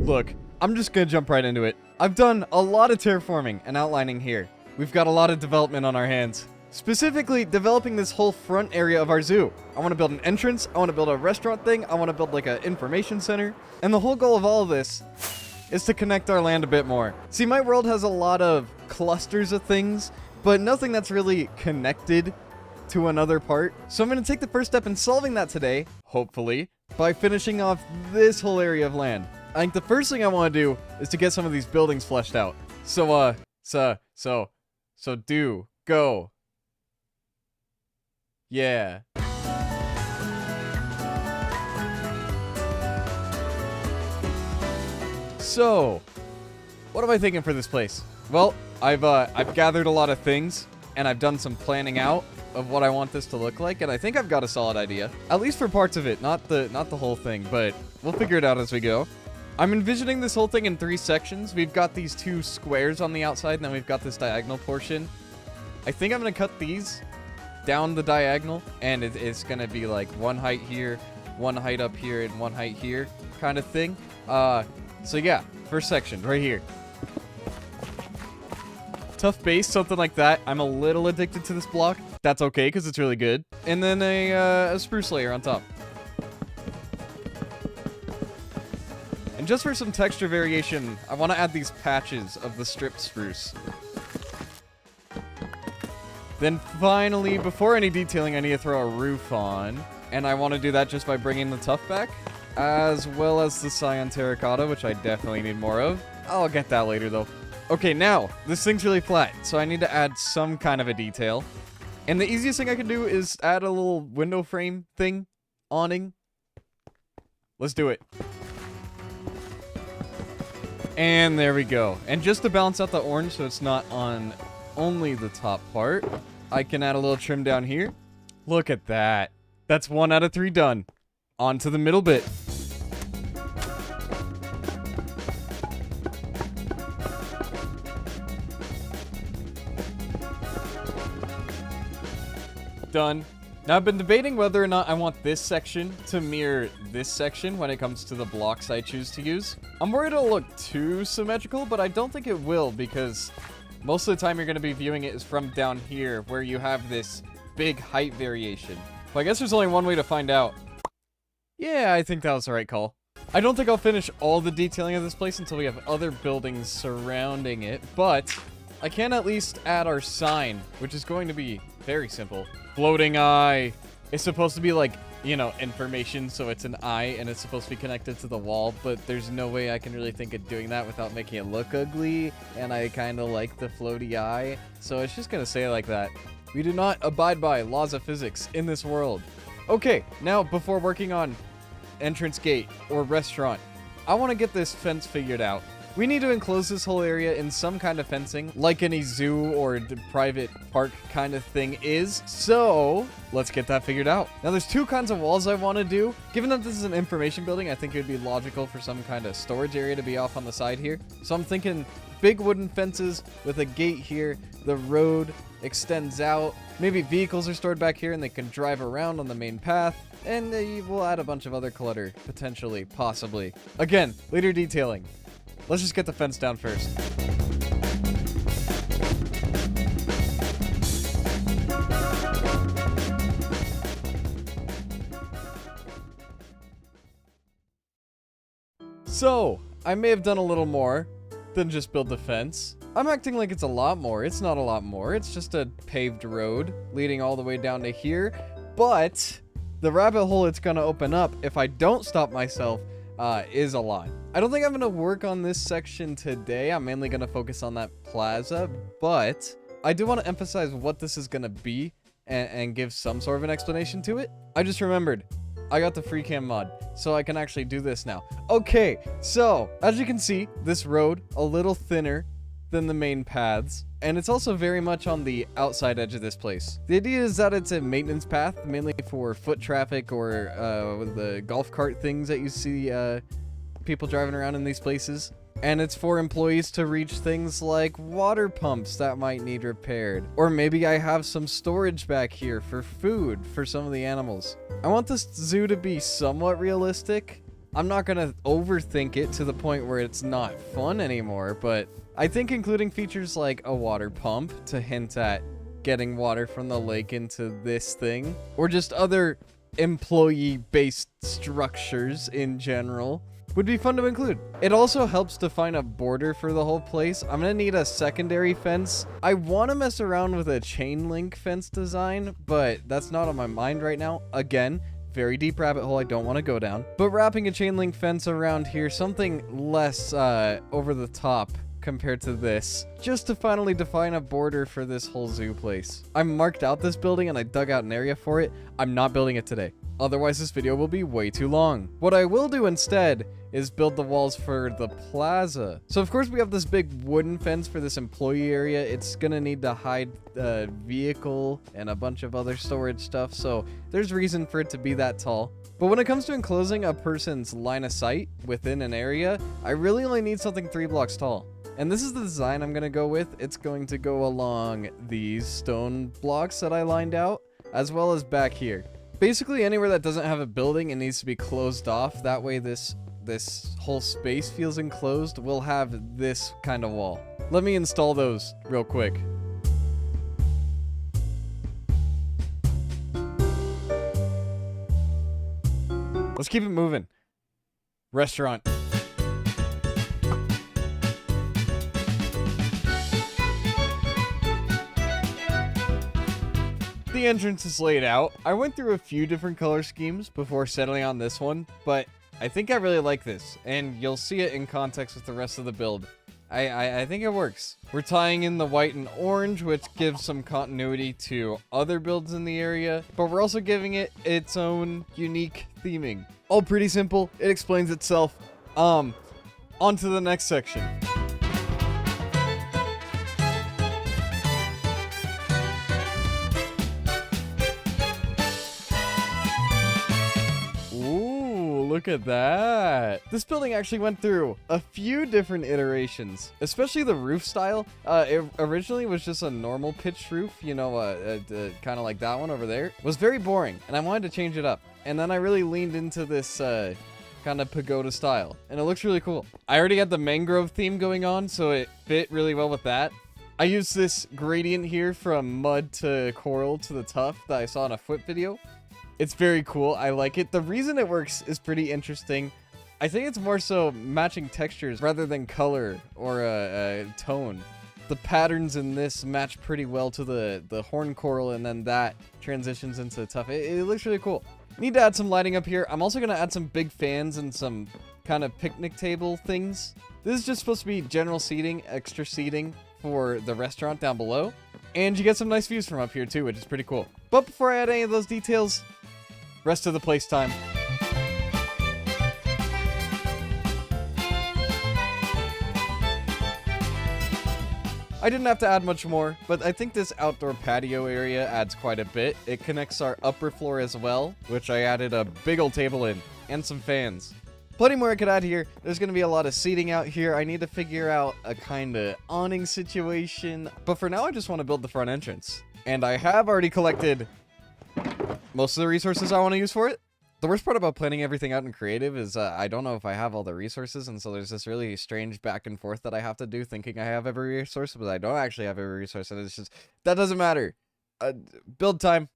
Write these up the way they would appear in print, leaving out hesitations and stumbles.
Look, I'm just gonna jump right into it. I've done a lot of terraforming and outlining here. We've got a lot of development on our hands. Specifically, developing this whole front area of our zoo. I want to build an entrance, I want to build a restaurant thing, I want to build like an information center. And the whole goal of all of this is to connect our land a bit more. See, my world has a lot of clusters of things, but nothing that's really connected to another part. So I'm going to take the first step in solving that today, hopefully, by finishing off this whole area of land. I think the first thing I want to do is to get some of these buildings fleshed out. So go. Yeah. So, what am I thinking for this place? Well, I've gathered a lot of things, and I've done some planning out of what I want this to look like, and I think I've got a solid idea. At least for parts of it, not the whole thing, but we'll figure it out as we go. I'm envisioning this whole thing in 3 sections. We've got these 2 squares on the outside, and then we've got this diagonal portion. I think I'm gonna cut these down the diagonal, and it's gonna be like 1 height here, 1 height up here, and 1 height here kind of thing. So yeah, first section right here. Tough base, something like that. I'm a little addicted to this block. That's okay, because it's really good. And then a spruce layer on top. And just for some texture variation, I want to add these patches of the stripped spruce. Then finally, before any detailing, I need to throw a roof on. And I want to do that just by bringing the tuff back, as well as the cyan terracotta, which I definitely need more of. I'll get that later, though. Okay, now, this thing's really flat, so I need to add some kind of a detail. And the easiest thing I can do is add a little window frame thing, awning. Let's do it. And there we go. And just to balance out the orange so it's not on only the top part, I can add a little trim down here. Look at that. That's 1 out of 3 done. On to the middle bit. Done. Now, I've been debating whether or not I want this section to mirror this section when it comes to the blocks I choose to use. I'm worried it'll look too symmetrical, but I don't think it will, because most of the time you're going to be viewing it is from down here, where you have this big height variation. But I guess there's only one way to find out. Yeah, I think that was the right call. I don't think I'll finish all the detailing of this place until we have other buildings surrounding it, but I can at least add our sign, which is going to be very simple. Floating eye. It's supposed to be like, you know, information, so it's an eye, and it's supposed to be connected to the wall, but there's no way I can really think of doing that without making it look ugly, and I kind of like the floaty eye, so it's just gonna say it like that. We do not abide by laws of physics in this world. Okay, now before working on entrance gate or restaurant, I want to get this fence figured out. We need to enclose this whole area in some kind of fencing, like any zoo or private park kind of thing is. So let's get that figured out. Now, there's 2 kinds of walls I want to do. Given that this is an information building, I think it would be logical for some kind of storage area to be off on the side here. So I'm thinking big wooden fences with a gate here. The road extends out. Maybe vehicles are stored back here and they can drive around on the main path. And we'll add a bunch of other clutter, potentially, possibly. Again, later detailing. Let's just get the fence down first. So, I may have done a little more than just build the fence. I'm acting like it's a lot more. It's not a lot more. It's just a paved road leading all the way down to here. But the rabbit hole it's gonna open up if I don't stop myself is a lot. I don't think I'm gonna work on this section today. I'm mainly gonna focus on that plaza, but I do want to emphasize what this is gonna be and give some sort of an explanation to it. I just remembered I got the free cam mod, so I can actually do this now. Okay, so as you can see, this road a little thinner than the main paths, and it's also very much on the outside edge of this place. The idea is that it's a maintenance path, mainly for foot traffic or the golf cart things that you see people driving around in these places. And it's for employees to reach things like water pumps that might need repaired. Or maybe I have some storage back here for food for some of the animals. I want this zoo to be somewhat realistic, I'm not gonna overthink it to the point where it's not fun anymore, but I think including features like a water pump to hint at getting water from the lake into this thing, or just other employee-based structures in general, would be fun to include. It also helps define a border for the whole place. I'm gonna need a secondary fence. I want to mess around with a chain link fence design, but that's not on my mind right now. Again, very deep rabbit hole I don't want to go down. But wrapping a chain link fence around here, something less over the top compared to this, just to finally define a border for this whole zoo place. I marked out this building and I dug out an area for it. I'm not building it today. Otherwise, this video will be way too long. What I will do instead is build the walls for the plaza. So of course we have this big wooden fence for this employee area. It's gonna need to hide a vehicle and a bunch of other storage stuff. So there's reason for it to be that tall. But when it comes to enclosing a person's line of sight within an area, I really only need something 3 blocks tall. And this is the design I'm gonna go with. It's going to go along these stone blocks that I lined out, as well as back here. Basically anywhere that doesn't have a building and needs to be closed off, that way this whole space feels enclosed, will have this kind of wall. Let me install those real quick. Let's keep it moving. Restaurant. The entrance is laid out. I went through a few different color schemes before settling on this one, but I think I really like this, and you'll see it in context with the rest of the build. I think it works. We're tying in the white and orange, which gives some continuity to other builds in the area, but we're also giving it its own unique theming. All pretty simple. It explains itself. On to the next section. Look at that. This building actually went through a few different iterations, especially the roof style. It originally was just a normal pitched roof, you know, kind of like that one over there. It was very boring, and I wanted to change it up. And then I really leaned into this kind of pagoda style, and it looks really cool. I already had the mangrove theme going on, so it fit really well with that. I used this gradient here from mud to coral to the tuff that I saw in a foot video. It's very cool. I like it. The reason it works is pretty interesting. I think it's more so matching textures rather than color or a tone. The patterns in this match pretty well to the horn coral, and then that transitions into the tuff. It looks really cool. Need to add some lighting up here. I'm also going to add some big fans and some kind of picnic table things. This is just supposed to be general seating, extra seating for the restaurant down below. And you get some nice views from up here too, which is pretty cool. But before I add any of those details, rest of the place time. I didn't have to add much more, but I think this outdoor patio area adds quite a bit. It connects our upper floor as well, which I added a big old table in, and some fans. Plenty more I could add here. There's going to be a lot of seating out here. I need to figure out a kind of awning situation. But for now, I just want to build the front entrance. And I have already collected most of the resources I want to use for it. The worst part about planning everything out in creative is I don't know if I have all the resources, and so there's this really strange back and forth that I have to do thinking I have every resource, but I don't actually have every resource, and it's just, that doesn't matter. Build time.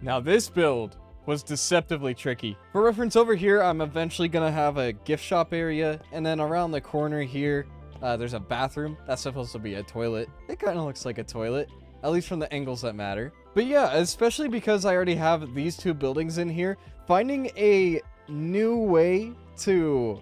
Now this build was deceptively tricky. For reference, over here, I'm eventually gonna have a gift shop area, and then around the corner here, there's a bathroom. That's supposed to be a toilet. It kind of looks like a toilet, at least from the angles that matter. But yeah, especially because I already have these two buildings in here, finding a new way to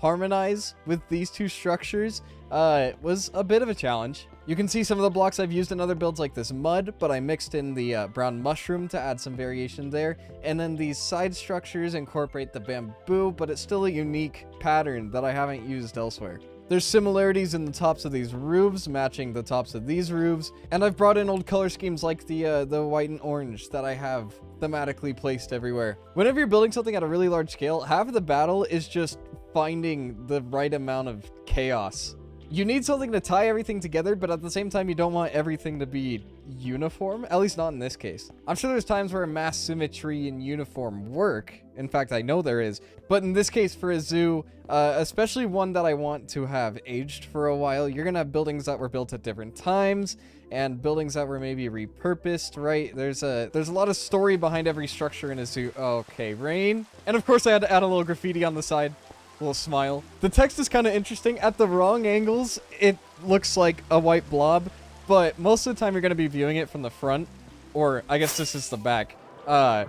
harmonize with these two structures was a bit of a challenge. You can see some of the blocks I've used in other builds like this mud, but I mixed in the brown mushroom to add some variation there. And then these side structures incorporate the bamboo, but it's still a unique pattern that I haven't used elsewhere. There's similarities in the tops of these roofs, matching the tops of these roofs, and I've brought in old color schemes like the white and orange that I have thematically placed everywhere. Whenever you're building something at a really large scale, half of the battle is just finding the right amount of chaos. You need something to tie everything together, but at the same time, you don't want everything to be uniform, at least not in this case. I'm sure there's times where mass symmetry and uniform work. In fact, I know there is. But in this case, for a zoo, especially one that I want to have aged for a while, you're going to have buildings that were built at different times and buildings that were maybe repurposed, right? There's a lot of story behind every structure in a zoo. Okay, rain. And of course, I had to add a little graffiti on the side. Little smile. The text is kind of interesting. At the wrong angles, it looks like a white blob, but most of the time you're going to be viewing it from the front, or I guess this is the back. But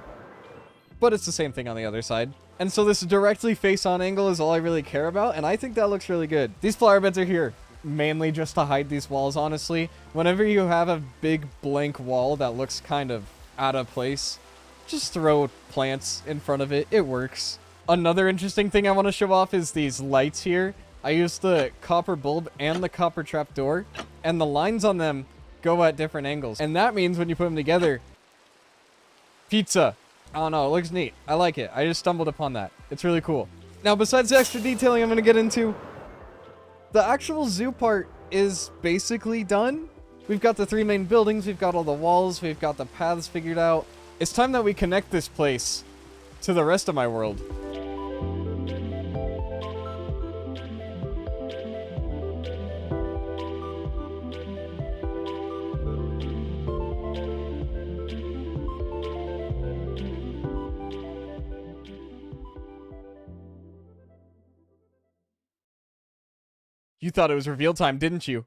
it's the same thing on the other side. And so this directly face-on angle is all I really care about, and I think that looks really good. These flower beds are here mainly just to hide these walls, honestly. Whenever you have a big blank wall that looks kind of out of place, just throw plants in front of it. It works. Another interesting thing I want to show off is these lights here. I used the copper bulb and the copper trapdoor, and the lines on them go at different angles. And that means when you put them together, pizza. I don't know, it looks neat. I like it. I just stumbled upon that. It's really cool. Now, besides the extra detailing I'm going to get into, the actual zoo part is basically done. We've got the 3 main buildings, we've got all the walls, we've got the paths figured out. It's time that we connect this place to the rest of my world. You thought it was reveal time, didn't you?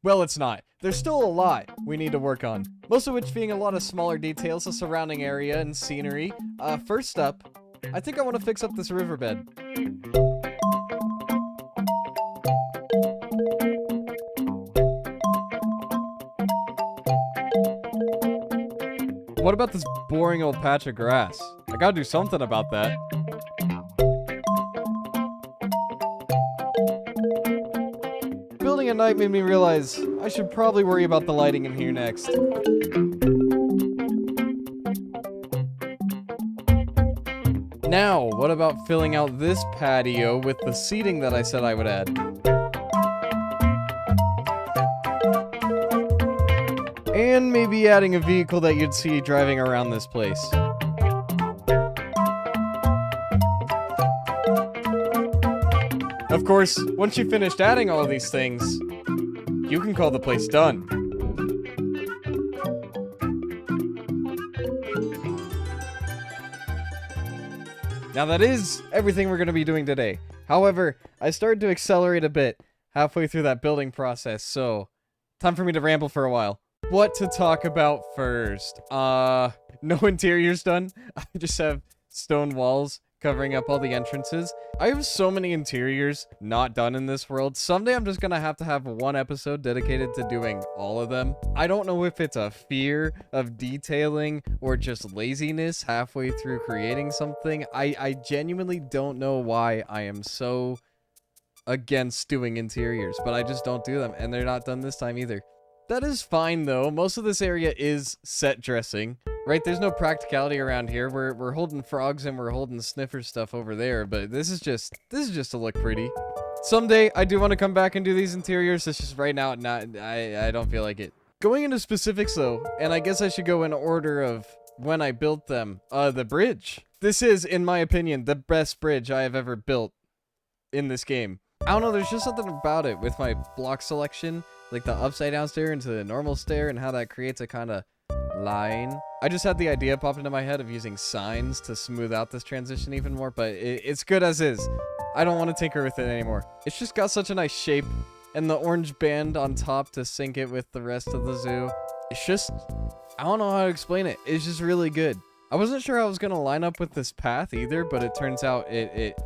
Well, it's not. There's still a lot we need to work on. Most of which being a lot of smaller details, the surrounding area and scenery. First up, I think I want to fix up this riverbed. What about this boring old patch of grass? I gotta do something about that. Building at night made me realize I should probably worry about the lighting in here next. Now, what about filling out this patio with the seating that I said I would add? And maybe adding a vehicle that you'd see driving around this place. Of course, once you've finished adding all of these things, you can call the place done. Now that is everything we're going to be doing today. However, I started to accelerate a bit halfway through that building process, so time for me to ramble for a while. What to talk about first? No interiors done. I just have stone walls covering up all the entrances. I have so many interiors not done in this world. Someday I'm just gonna have to have one episode dedicated to doing all of them. I don't know if it's a fear of detailing or just laziness halfway through creating something. I genuinely don't know why I am so against doing interiors, but I just don't do them, and they're not done this time either. That is fine though. Most of this area is set dressing. Right, there's no practicality around here. We're holding frogs and we're holding sniffer stuff over there, but this is just to look pretty. Someday I do want to come back and do these interiors. It's just right now I don't feel like it. Going into specifics though, and I guess I should go in order of when I built them. The bridge. This is, in my opinion, the best bridge I have ever built in this game. I don't know, there's just something about it with my block selection, like the upside down stair into the normal stair and how that creates a kind of line. I just had the idea pop into my head of using signs to smooth out this transition even more, but it's good as is. I don't want to tinker with it anymore. It's just got such a nice shape, and the orange band on top to sync it with the rest of the zoo. It's just, I don't know how to explain it. It's just really good. I wasn't sure how I was going to line up with this path either, but it turns out it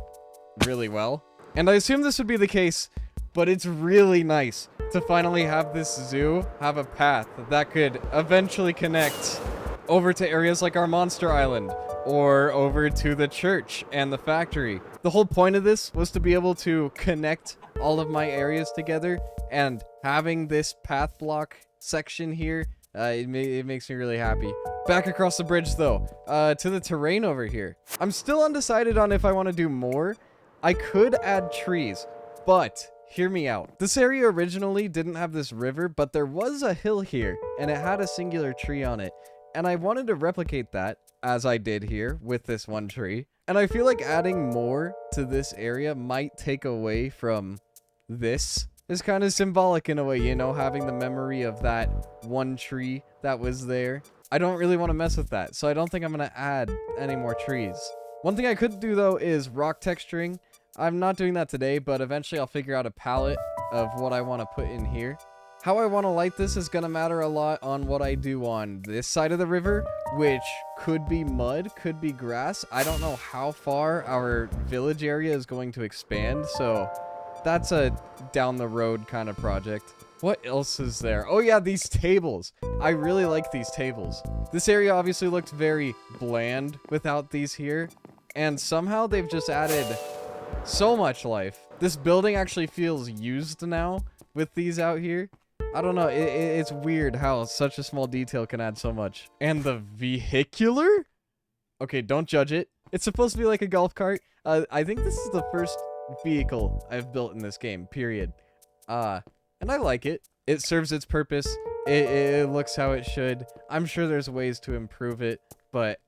really well. And I assume this would be the case, but it's really nice to finally have this zoo have a path that could eventually connect over to areas like our monster island or over to the church and the factory. The whole point of this was to be able to connect all of my areas together, and having this path block section here, it makes me really happy. Back across the bridge though, to the terrain over here. I'm still undecided on if I want to do more. I could add trees, but hear me out. This area originally didn't have this river, but there was a hill here, and it had a singular tree on it. And I wanted to replicate that, as I did here, with this one tree. And I feel like adding more to this area might take away from this. It's kind of symbolic in a way, you know, having the memory of that one tree that was there. I don't really want to mess with that, so I don't think I'm going to add any more trees. One thing I could do, though, is rock texturing. I'm not doing that today, but eventually I'll figure out a palette of what I want to put in here. How I want to light this is going to matter a lot on what I do on this side of the river, which could be mud, could be grass. I don't know how far our village area is going to expand, so that's a down the road kind of project. What else is there? Oh yeah, these tables. I really like these tables. This area obviously looked very bland without these here, and somehow they've just added so much life. This building actually feels used now with these out here. I don't know, it's weird how such a small detail can add so much. And the vehicular? Okay, don't judge it. It's supposed to be like a golf cart. I think this is the first vehicle I've built in this game, period. And I like it. It serves its purpose. It looks how it should. I'm sure there's ways to improve it, but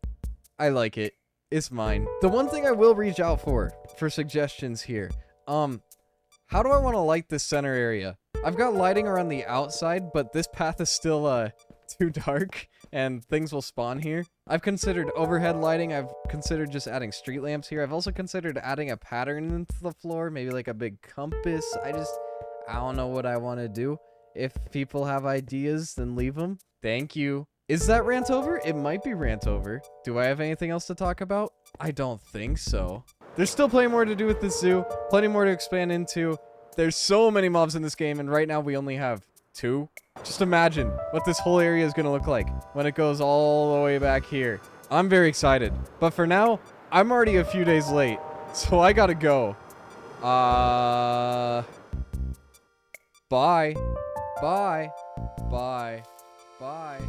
I like it. It's mine. The one thing I will reach out for suggestions here. How do I want to light this center area? I've got lighting around the outside, but this path is still too dark and things will spawn here. I've considered overhead lighting. I've considered just adding street lamps here. I've also considered adding a pattern into the floor, maybe like a big compass. I don't know what I want to do. If people have ideas, then leave them. Thank you. Is that rant over? It might be rant over. Do I have anything else to talk about? I don't think so. There's still plenty more to do with this zoo. Plenty more to expand into. There's so many mobs in this game, and right now we only have 2. Just imagine what this whole area is going to look like when it goes all the way back here. I'm very excited. But for now, I'm already a few days late, so I gotta go. Bye. Bye. Bye. Bye.